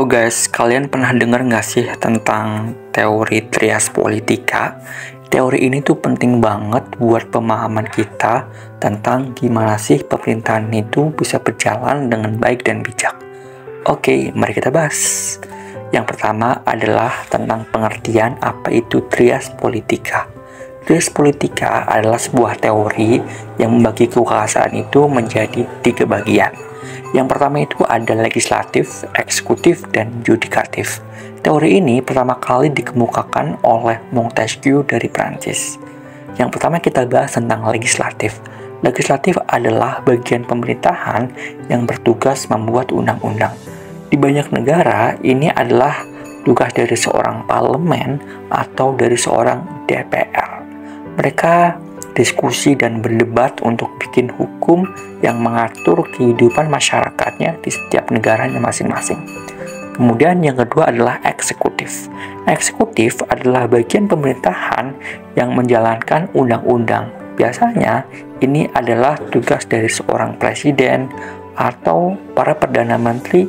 Halo guys, kalian pernah dengar nggak sih tentang teori trias politika? Teori ini tuh penting banget buat pemahaman kita tentang gimana sih pemerintahan itu bisa berjalan dengan baik dan bijak. Oke, mari kita bahas. Yang pertama adalah tentang pengertian apa itu trias politika. Trias politika adalah sebuah teori yang membagi kekuasaan itu menjadi 3 bagian. Yang pertama itu ada legislatif, eksekutif, dan yudikatif. Teori ini pertama kali dikemukakan oleh Montesquieu dari Prancis. Yang pertama kita bahas tentang legislatif. Legislatif adalah bagian pemerintahan yang bertugas membuat undang-undang. Di banyak negara, ini adalah tugas dari seorang parlemen atau dari seorang DPR. Mereka diskusi dan berdebat untuk bikin hukum yang mengatur kehidupan masyarakatnya di setiap negaranya masing-masing. Kemudian yang kedua adalah eksekutif. Eksekutif adalah bagian pemerintahan yang menjalankan undang-undang. Biasanya ini adalah tugas dari seorang presiden atau para perdana menteri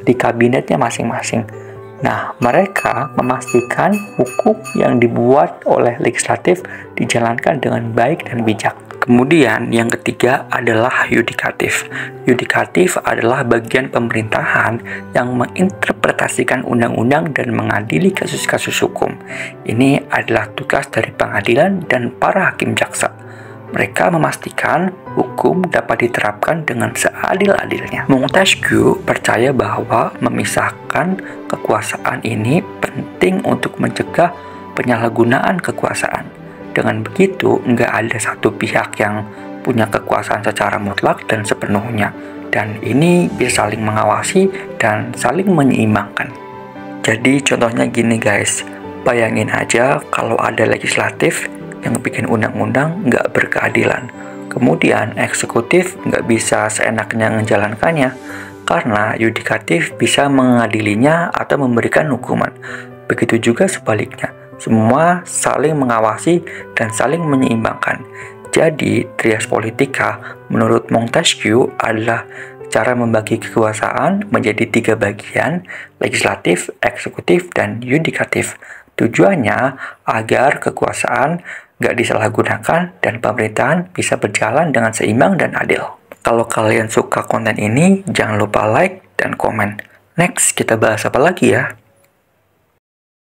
di kabinetnya masing-masing. Nah, mereka memastikan hukum yang dibuat oleh legislatif dijalankan dengan baik dan bijak. Kemudian yang ketiga adalah yudikatif. Yudikatif adalah bagian pemerintahan yang menginterpretasikan undang-undang dan mengadili kasus-kasus hukum. Ini adalah tugas dari pengadilan dan para hakim jaksa. Mereka memastikan hukum dapat diterapkan dengan seadil-adilnya. Montesquieu percaya bahwa memisahkan kekuasaan ini penting untuk mencegah penyalahgunaan kekuasaan. Dengan begitu, nggak ada satu pihak yang punya kekuasaan secara mutlak dan sepenuhnya. Dan ini bisa saling mengawasi dan saling menyeimbangkan. Jadi contohnya gini guys, bayangin aja kalau ada legislatif yang bikin undang-undang nggak berkeadilan. Kemudian eksekutif nggak bisa seenaknya menjalankannya karena yudikatif bisa mengadilinya atau memberikan hukuman. Begitu juga sebaliknya, semua saling mengawasi dan saling menyeimbangkan. Jadi trias politika menurut Montesquieu adalah cara membagi kekuasaan menjadi 3 bagian, legislatif, eksekutif, dan yudikatif. Tujuannya agar kekuasaan nggak disalahgunakan dan pemerintahan bisa berjalan dengan seimbang dan adil. Kalau kalian suka konten ini, jangan lupa like dan komen. Next, kita bahas apa lagi ya?